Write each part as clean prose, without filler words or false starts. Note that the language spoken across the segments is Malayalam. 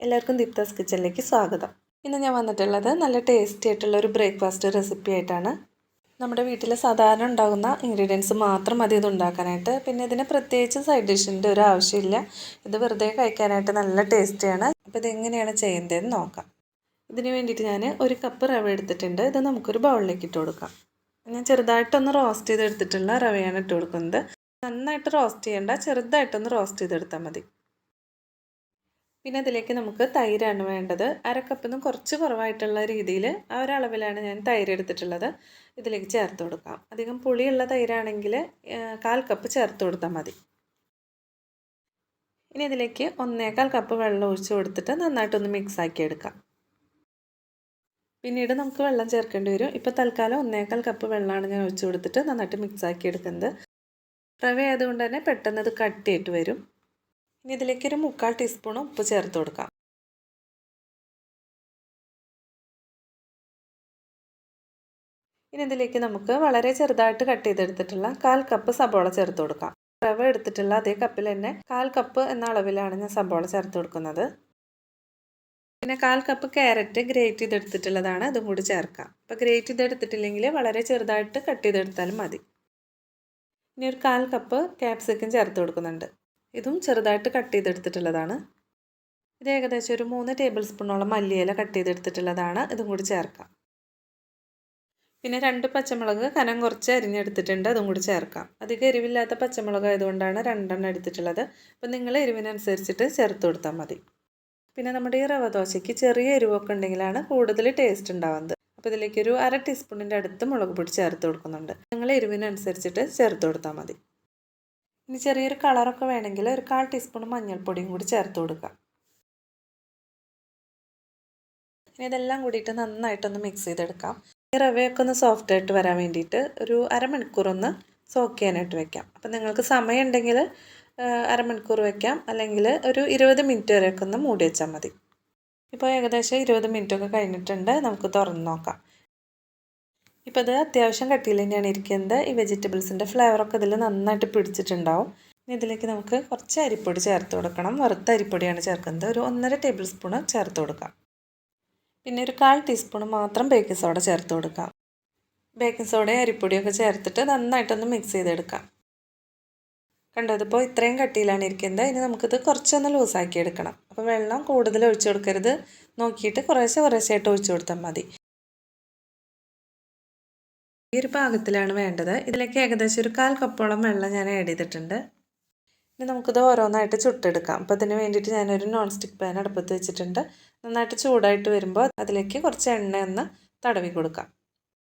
എല്ലാവർക്കും ദീപ്താസ് കിച്ചണിലേക്ക് സ്വാഗതം. ഇന്ന് ഞാൻ വന്നിട്ടുള്ളത് നല്ല ടേസ്റ്റി ആയിട്ടുള്ള ഒരു ബ്രേക്ക്ഫാസ്റ്റ് റെസിപ്പി ആയിട്ടാണ്. നമ്മുടെ വീട്ടിൽ സാധാരണ ഉണ്ടാകുന്ന ഇൻഗ്രീഡിയൻസ് മാത്രം മതി ഇത് ഉണ്ടാക്കാനായിട്ട്. പിന്നെ ഇതിന് പ്രത്യേകിച്ച് സൈഡ് ഡിഷിൻ്റെ ഒരു ആവശ്യമില്ല. ഇത് വെറുതെ കഴിക്കാനായിട്ട് നല്ല ടേസ്റ്റിയാണ്. അപ്പോൾ ഇതെങ്ങനെയാണ് ചെയ്യേണ്ടതെന്ന് നോക്കാം. ഇതിന് വേണ്ടിയിട്ട് ഞാൻ 1 കപ്പ് റവ എടുത്തിട്ടുണ്ട്. ഇത് നമുക്കൊരു ബൗളിലേക്ക് ഇട്ട് കൊടുക്കാം. ഞാൻ ചെറുതായിട്ടൊന്ന് റോസ്റ്റ് ചെയ്തെടുത്തിട്ടുള്ള റവയാണ് ഇട്ട് കൊടുക്കുന്നത്. നന്നായിട്ട് റോസ്റ്റ് ചെയ്യേണ്ട, ചെറുതായിട്ടൊന്ന് റോസ്റ്റ് ചെയ്തെടുത്താൽ മതി. പിന്നെ ഇതിലേക്ക് നമുക്ക് തൈരാണ് വേണ്ടത്. 1/2 കപ്പിൽ നിന്നും കുറച്ച് കുറവായിട്ടുള്ള രീതിയിൽ ആ ഒരളവിലാണ് ഞാൻ തൈര് എടുത്തിട്ടുള്ളത്. ഇതിലേക്ക് ചേർത്ത് കൊടുക്കാം. അധികം പുളിയുള്ള തൈരാണെങ്കിൽ 1/4 കപ്പ് ചേർത്ത് കൊടുത്താൽ മതി. ഇനി ഇതിലേക്ക് 1/4 കപ്പ് വെള്ളം ഒഴിച്ച് കൊടുത്തിട്ട് നന്നായിട്ടൊന്ന് മിക്സ് ആക്കി എടുക്കാം. പിന്നീട് നമുക്ക് വെള്ളം ചേർക്കേണ്ടി വരും. ഇപ്പോൾ തൽക്കാലം 1/4 കപ്പ് വെള്ളമാണ് ഞാൻ ഒഴിച്ച് കൊടുത്തിട്ട് നന്നായിട്ട് മിക്സ് ആക്കി എടുക്കുന്നത്. റവ ആയതുകൊണ്ട് തന്നെ പെട്ടെന്ന് ഇത് കട്ടിയായിട്ട് വരും. ഇനി ഇതിലേക്ക് ഒരു 3/4 ടീസ്പൂൺ ഉപ്പ് ചേർത്ത് കൊടുക്കാം. ഇനി ഇതിലേക്ക് നമുക്ക് വളരെ ചെറുതായിട്ട് കട്ട് ചെയ്തെടുത്തിട്ടുള്ള 1/4 കപ്പ് സബോള ചേർത്ത് കൊടുക്കാം. റവ എടുത്തിട്ടുള്ള അതേ കപ്പിൽ തന്നെ 1/4 കപ്പ് എന്ന അളവിലാണ് ഞാൻ സബോള ചേർത്ത് കൊടുക്കുന്നത്. പിന്നെ 1/4 കപ്പ് ക്യാരറ്റ് ഗ്രേറ്റ് ചെയ്തെടുത്തിട്ടുള്ളതാണ്, അതും കൂടി ചേർക്കാം. അപ്പോൾ ഗ്രേറ്റ് ചെയ്തെടുത്തിട്ടില്ലെങ്കിൽ വളരെ ചെറുതായിട്ട് കട്ട് ചെയ്തെടുത്താലും മതി. ഇനി ഒരു 1/4 കപ്പ് ക്യാപ്സിക്കം ചേർത്ത് കൊടുക്കുന്നുണ്ട്. ഇതും ചെറുതായിട്ട് കട്ട് ചെയ്തെടുത്തിട്ടുള്ളതാണ്. ഇത് ഏകദേശം ഒരു 3 ടേബിൾ സ്പൂണോളം മല്ലിയില കട്ട് ചെയ്തെടുത്തിട്ടുള്ളതാണ്, ഇതും കൂടി ചേർക്കാം. പിന്നെ 2 പച്ചമുളക് കനം കുറച്ച് അരിഞ്ഞെടുത്തിട്ടുണ്ട്, അതും കൂടി ചേർക്കാം. അധികം എരിവില്ലാത്ത പച്ചമുളക് ആയതുകൊണ്ടാണ് 2 എണ്ണം എടുത്തിട്ടുള്ളത്. അപ്പോൾ നിങ്ങൾ എരിവിനനുസരിച്ചിട്ട് ചേർത്ത് കൊടുത്താൽ മതി. പിന്നെ നമ്മുടെ ഈ റവ ദോശയ്ക്ക് ചെറിയ എരിവൊക്കെ ഉണ്ടെങ്കിലാണ് കൂടുതൽ ടേസ്റ്റ് ഉണ്ടാവുന്നത്. അപ്പോൾ ഇതിലേക്ക് ഒരു 1/2 ടീസ്പൂണിൻ്റെ അടുത്ത് മുളക് പൊടി ചേർത്ത് കൊടുക്കുന്നുണ്ട്. നിങ്ങൾ എരിവിനനുസരിച്ചിട്ട് ചേർത്ത് കൊടുത്താൽ മതി. ഇനി ചെറിയൊരു കളറൊക്കെ വേണമെങ്കിൽ ഒരു 1/4 ടീസ്പൂൺ മഞ്ഞൾപ്പൊടിയും കൂടി ചേർത്ത് കൊടുക്കാം. ഇനി ഇതെല്ലാം കൂടിയിട്ട് നന്നായിട്ടൊന്ന് മിക്സ് ചെയ്തെടുക്കാം. ഈ റവയൊക്കെ ഒന്ന് സോഫ്റ്റായിട്ട് വരാൻ വേണ്ടിയിട്ട് ഒരു അരമണിക്കൂറൊന്ന് സോക്ക് ചെയ്യാനായിട്ട് വെക്കാം. അപ്പം നിങ്ങൾക്ക് സമയം ഉണ്ടെങ്കിൽ അരമണിക്കൂർ വെക്കാം, അല്ലെങ്കിൽ ഒരു 20 മിനിറ്റ് വരെയൊക്കെ ഒന്ന് മൂടി വെച്ചാൽ മതി. ഇപ്പോൾ ഏകദേശം 20 മിനിറ്റൊക്കെ കഴിഞ്ഞിട്ടുണ്ട്. നമുക്ക് തുറന്ന് നോക്കാം. ഇപ്പോൾ ഇത് അത്യാവശ്യം കട്ടിയിൽ തന്നെയാണ് ഇരിക്കുന്നത്. ഈ വെജിറ്റബിൾസിൻ്റെ ഫ്ലേവറൊക്കെ ഇതിൽ നന്നായിട്ട് പിടിച്ചിട്ടുണ്ടാവും. ഇനി ഇതിലേക്ക് നമുക്ക് കുറച്ച് അരിപ്പൊടി ചേർത്ത് കൊടുക്കണം. വറുത്ത അരിപ്പൊടിയാണ് ചേർക്കുന്നത്. ഒരു 1.5 ടേബിൾ സ്പൂൺ ചേർത്ത് കൊടുക്കാം. പിന്നെ ഒരു 1/4 ടീസ്പൂൺ മാത്രം ബേക്കിംഗ് സോഡ ചേർത്ത് കൊടുക്കാം. ബേക്കിംഗ് സോഡയും അരിപ്പൊടിയൊക്കെ ചേർത്തിട്ട് നന്നായിട്ടൊന്ന് മിക്സ് ചെയ്തെടുക്കാം. കണ്ടോ, ഇതിപ്പോൾ ഇത്രയും കട്ടിയിലാണ് ഇരിക്കുന്നത്. ഇനി നമുക്കിത് കുറച്ചൊന്ന് ലൂസാക്കി എടുക്കണം. അപ്പോൾ വെള്ളം കൂടുതൽ ഒഴിച്ചു കൊടുക്കരുത്, നോക്കിയിട്ട് കുറേശ്ശായിട്ട് ഒഴിച്ചു കൊടുത്താൽ മതി. ഈ ഒരു പാകത്തിലാണ് വേണ്ടത്. ഇതിലേക്ക് ഏകദേശം ഒരു 1/4 കപ്പോളം വെള്ളം ഞാൻ ആഡ് ചെയ്തിട്ടുണ്ട്. ഇനി നമുക്കിത് ഓരോന്നായിട്ട് ചുട്ടെടുക്കാം. അപ്പോൾ അതിന് വേണ്ടിയിട്ട് ഞാനൊരു നോൺ സ്റ്റിക്ക് പാൻ അടുപ്പത്ത് വെച്ചിട്ടുണ്ട്. നന്നായിട്ട് ചൂടായിട്ട് വരുമ്പോൾ അതിലേക്ക് കുറച്ച് എണ്ണ ഒന്ന് തടവി കൊടുക്കാം.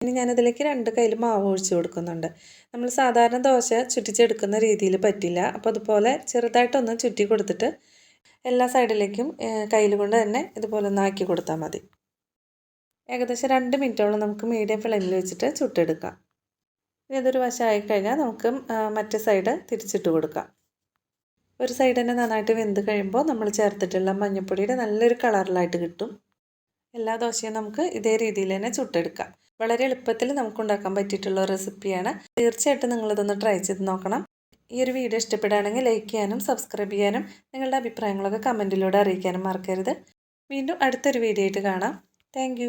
ഇനി ഞാനതിലേക്ക് 2 കയ്യിൽ മാവ് ഒഴിച്ച് കൊടുക്കുന്നുണ്ട്. നമ്മൾ സാധാരണ ദോശ ചുറ്റിച്ചെടുക്കുന്ന രീതിയിൽ പറ്റില്ല. അപ്പോൾ അതുപോലെ ചെറുതായിട്ടൊന്ന് ചുറ്റി കൊടുത്തിട്ട് എല്ലാ സൈഡിലേക്കും കയ്യിൽ കൊണ്ട് തന്നെ ഇതുപോലെ ഒന്ന് ആക്കി കൊടുത്താൽ മതി. ഏകദേശം 2 മിനിറ്റോളം നമുക്ക് മീഡിയം ഫ്ലെയിമിൽ വെച്ചിട്ട് ചുട്ടെടുക്കാം. ഇനി ഇതൊരു വശമായി കഴിഞ്ഞാൽ നമുക്ക് മറ്റേ സൈഡ് തിരിച്ചിട്ട് കൊടുക്കാം. ഒരു സൈഡ് തന്നെ നന്നായിട്ട് വെന്ത് കഴിയുമ്പോൾ നമ്മൾ ചേർത്തിട്ടുള്ള മഞ്ഞൾപ്പൊടിയുടെ നല്ലൊരു കളറിലായിട്ട് കിട്ടും. എല്ലാ ദോശയും നമുക്ക് ഇതേ രീതിയിൽ തന്നെ ചുട്ടെടുക്കാം. വളരെ എളുപ്പത്തിൽ നമുക്ക് ഉണ്ടാക്കാൻ പറ്റിയിട്ടുള്ള റെസിപ്പിയാണ്. തീർച്ചയായിട്ടും നിങ്ങളിതൊന്ന് ട്രൈ ചെയ്ത് നോക്കണം. ഈ ഒരു വീഡിയോ ഇഷ്ടപ്പെടുകയാണെങ്കിൽ ലൈക്ക് ചെയ്യാനും സബ്സ്ക്രൈബ് ചെയ്യാനും നിങ്ങളുടെ അഭിപ്രായങ്ങളൊക്കെ കമൻറ്റിലൂടെ അറിയിക്കാനും മറക്കരുത്. വീണ്ടും അടുത്തൊരു വീഡിയോ ആയിട്ട് കാണാം. താങ്ക്